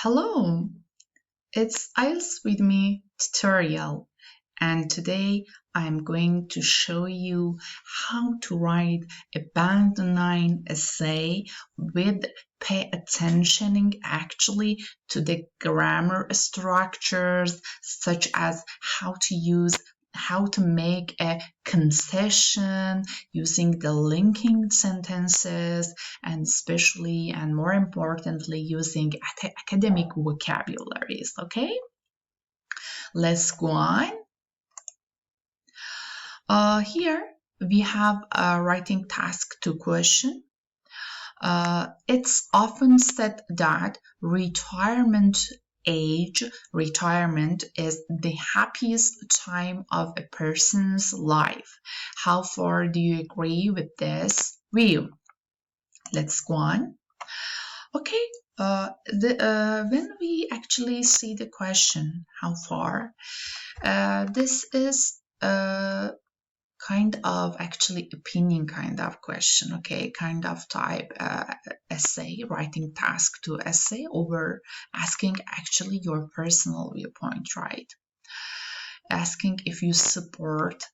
Hello, it's IELTS with me tutorial, and today I'm going to show you how to write a Band 9 essay with pay attention actually to the grammar structures, such as how to make a concession using the linking sentences, and especially and more importantly using academic vocabularies. Okay, let's go on. Here we have a writing task 2 question. It's often said that retirement is the happiest time of a person's life. How far do you agree with this view? Let's go on. Okay, when we actually see the question, how far, this is kind of actually opinion kind of question, okay, kind of type essay, writing task 2 essay over asking actually your personal viewpoint, right? Asking if you support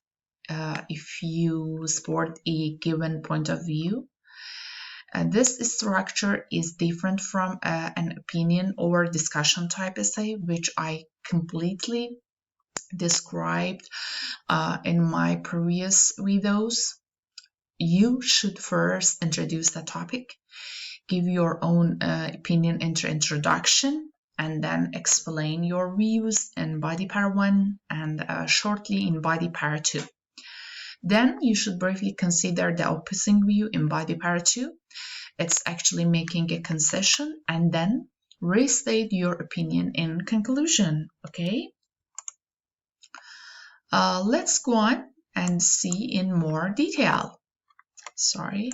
a given point of view. This structure is different from an opinion or discussion type essay, which I completely described in my previous videos. You should first introduce the topic, give your own opinion introduction, and then explain your views in body part 1 and shortly in body part 2. Then you should briefly consider the opposing view in body part 2. It's actually making a concession, and then restate your opinion in conclusion, okay? Let's go on and see in more detail. Sorry.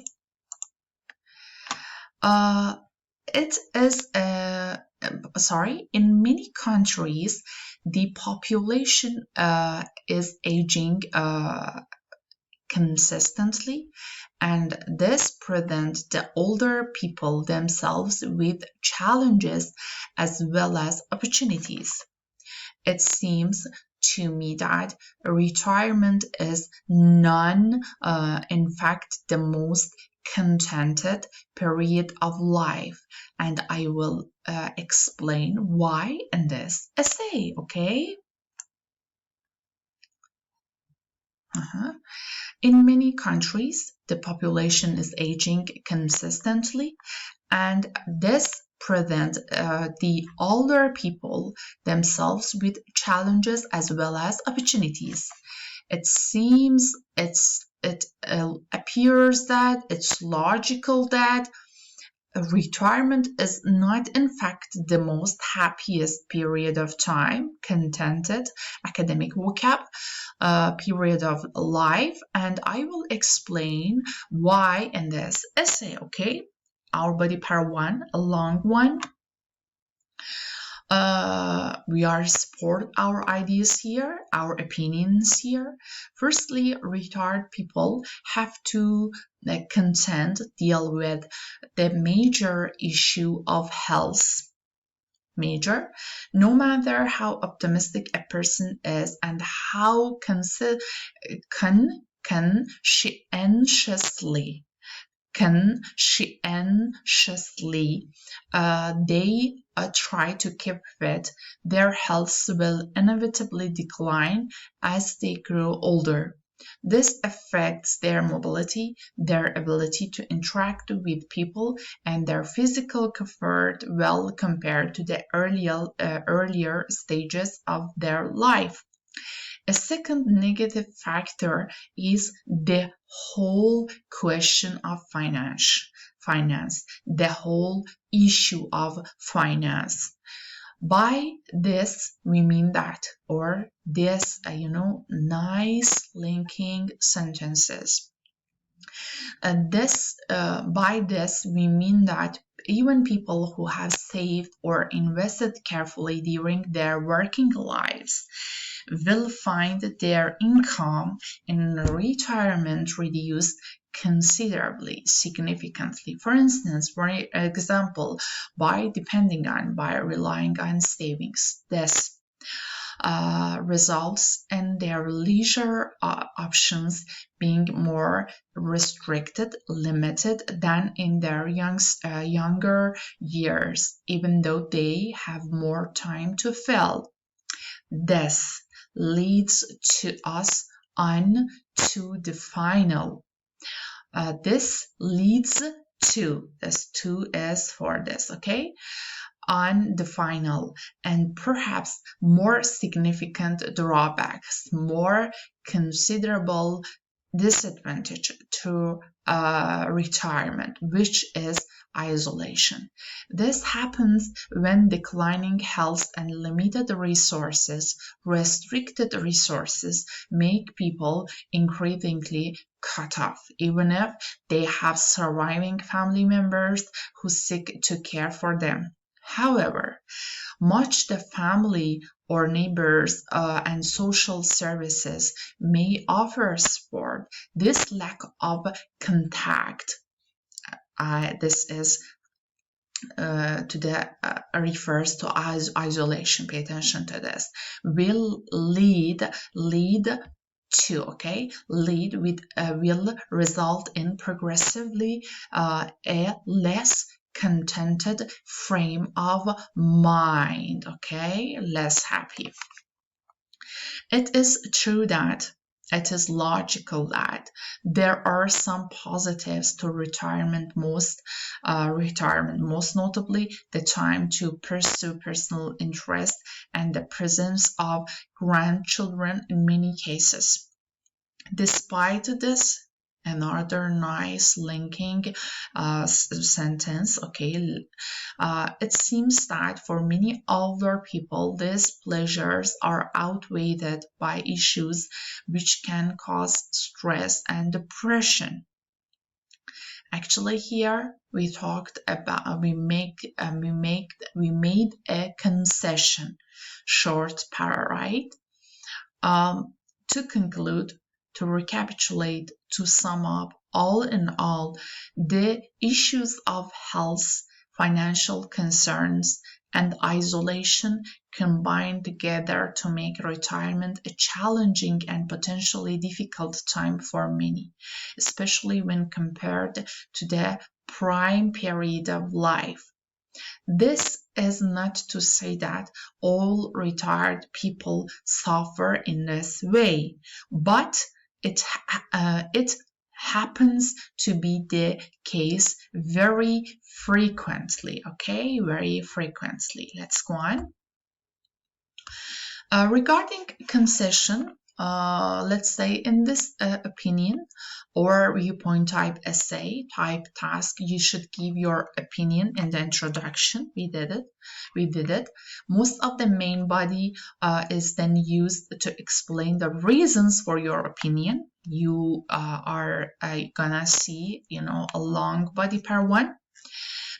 In many countries, the population is aging consistently, and this presents the older people themselves with challenges as well as opportunities. It seems to me that retirement is in fact the most contented period of life, and I will explain why in this essay, okay? In many countries, the population is aging consistently, and this presents the older people themselves with challenges as well as opportunities. It appears that it's logical that retirement is not in fact the most happiest period of time, contented academic vocab period of life, and I will explain why in this essay, okay? Our body part 1, a long one. We are support our ideas here, our opinions here. Firstly, retired people have to deal with the major issue of health. Major, no matter how optimistic a person is and how conscientiously they try to keep fit, their health will inevitably decline as they grow older. This affects their mobility, their ability to interact with people, and their physical comfort well compared to the earlier stages of their life. A second negative factor is the whole question of finance, the whole issue of finance. By this, we mean that, or this, nice linking sentences. By this, we mean that even people who have saved or invested carefully during their working lives will find their income in retirement reduced considerably, significantly. For instance, for example, by relying on savings. This results in their leisure options being more restricted, limited than in their younger years, even though they have more time to fill. This leads to us on to the final. This leads to, this to is for this, okay? On the final and perhaps more significant drawbacks, more considerable disadvantage to retirement, which is isolation. This happens when declining health and limited resources, restricted resources, make people increasingly cut off, even if they have surviving family members who seek to care for them. However, much the family or neighbors and social services may offer support. This lack of contact, this is refers to isolation. Pay attention to this. Will lead will result in progressively a less contented frame of mind, okay, less happy. It is true that it is logical that there are some positives to retirement, most notably the time to pursue personal interest and the presence of grandchildren in many cases. Despite this, another nice linking sentence, okay, it seems that for many older people these pleasures are outweighed by issues which can cause stress and depression. Actually, here we talked about we made a concession, short para, right? To conclude, to recapitulate, to sum up, all in all, the issues of health, financial concerns, and isolation combine together to make retirement a challenging and potentially difficult time for many, especially when compared to the prime period of life. This is not to say that all retired people suffer in this way, but it happens to be the case very frequently, okay? Very frequently. Let's go on. Regarding concession, let's say in this opinion or viewpoint type essay, type task, you should give your opinion in the introduction. We did it. Most of the main body is then used to explain the reasons for your opinion. You are gonna see, a long body per one.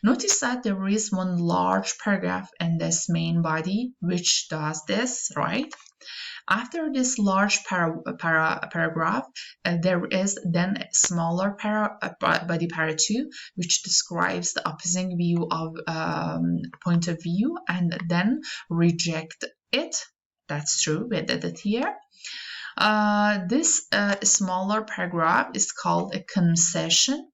Notice that there is one large paragraph in this main body which does this, right? After this large paragraph, there is then a smaller body para 2, which describes the opposing view of point of view and then reject it. That's true, we did it here. This smaller paragraph is called a concession.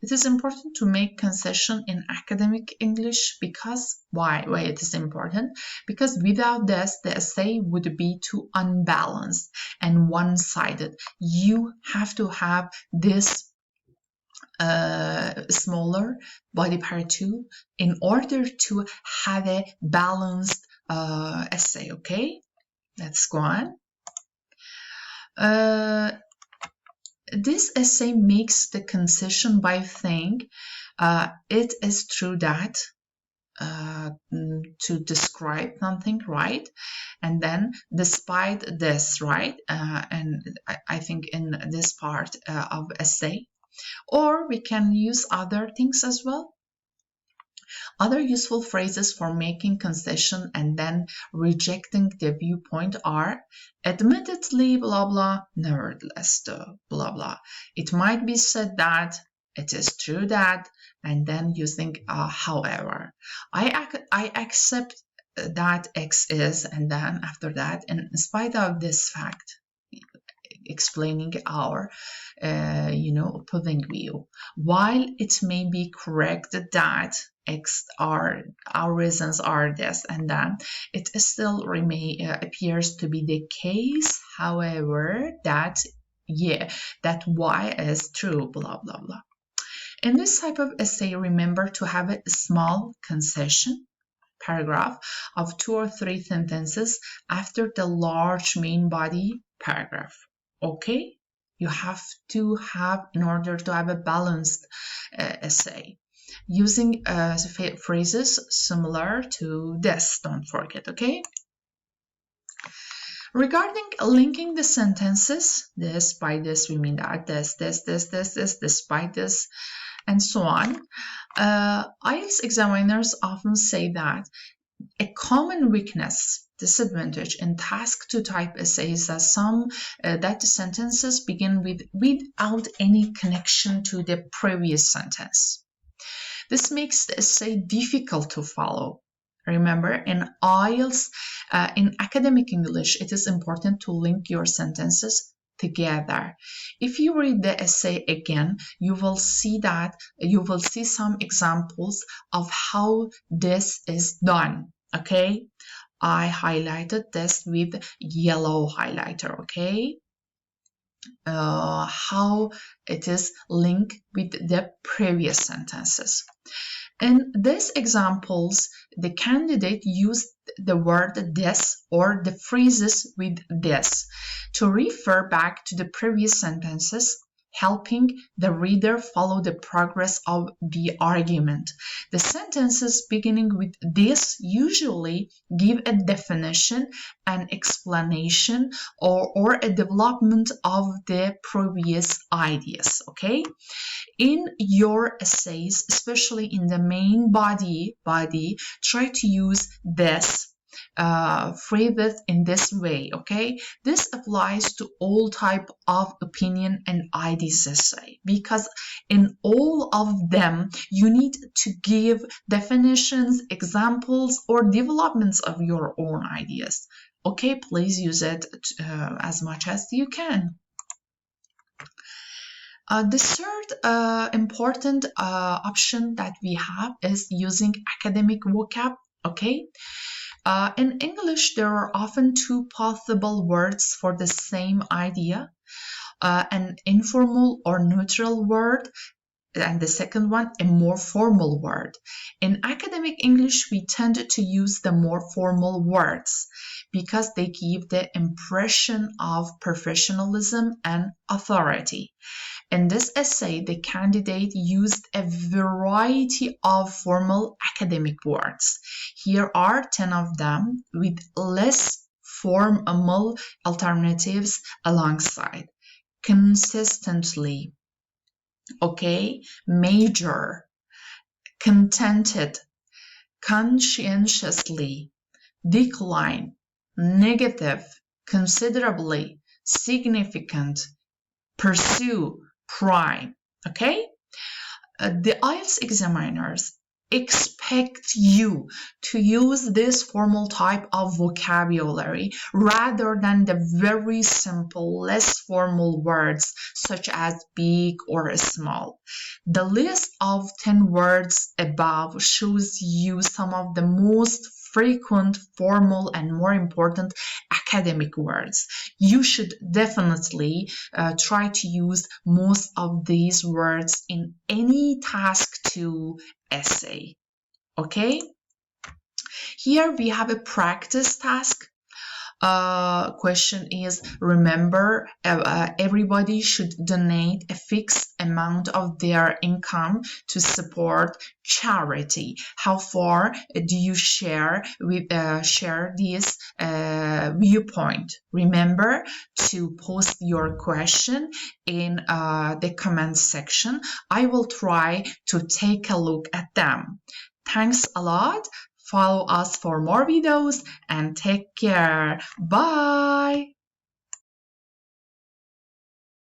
It is important to make concession in academic English because, why it is important? Because without this, the essay would be too unbalanced and one-sided. You have to have this smaller body part 2 in order to have a balanced essay, okay? Let's go on. This essay makes the concession by saying it is true that to describe something, right? And then despite this, right? And I think in this part of essay, or we can use other things as well. Other useful phrases for making concession and then rejecting the viewpoint are admittedly blah blah, nevertheless blah blah. It might be said that, it is true that, and then using however. I accept that X is, and then after that, and in spite of this fact, explaining our opposing view. While it may be correct that X are our reasons are this, and then it still appears to be the case, however, that Y is true, blah blah blah. In this type of essay, remember to have a small concession paragraph of 2 or 3 sentences after the large main body paragraph. Okay, you have to have, in order to have a balanced essay, using phrases similar to this, don't forget, okay? Regarding linking the sentences, this by this, we mean that this by this, and so on. IELTS examiners often say that a common weakness, disadvantage in task to type essays that that the sentences begin without any connection to the previous sentence. This makes the essay difficult to follow. Remember, in IELTS, in academic English, it is important to link your sentences together. If you read the essay again, you will see some examples of how this is done. Okay, I highlighted this with yellow highlighter. Okay, how it is linked with the previous sentences. In these examples, the candidate used the word this or the phrases with this to refer back to the previous sentences, helping the reader follow the progress of the argument. The sentences beginning with this usually give a definition, an explanation, or a development of the previous ideas, okay? In your essays, especially in the main body, try to use this phrases in this way, okay? This applies to all type of opinion and ideas essay, because in all of them you need to give definitions, examples, or developments of your own ideas. Okay, please use it as much as you can. The third important option that we have is using academic vocab, okay? In English, there are often 2 possible words for the same idea, an informal or neutral word, and the second one, a more formal word. In academic English, we tend to use the more formal words because they give the impression of professionalism and authority. In this essay, the candidate used a variety of formal academic words. Here are 10 of them with less formal alternatives alongside. Consistently, okay, major, contented, conscientiously, decline, negative, considerably, significant, pursue, prime, okay? The IELTS examiners expect you to use this formal type of vocabulary rather than the very simple, less formal words such as big or small. The list of 10 words above shows you some of the most frequent, formal, and more important academic words. You should definitely try to use most of these words in any task 2 essay. Okay? Here we have a practice task. Question is, remember, everybody should donate a fixed amount of their income to support charity. How far do you share this viewpoint? Remember to post your question in the comment section. I will try to take a look at them. Thanks a lot. Follow us for more videos and take care. Bye.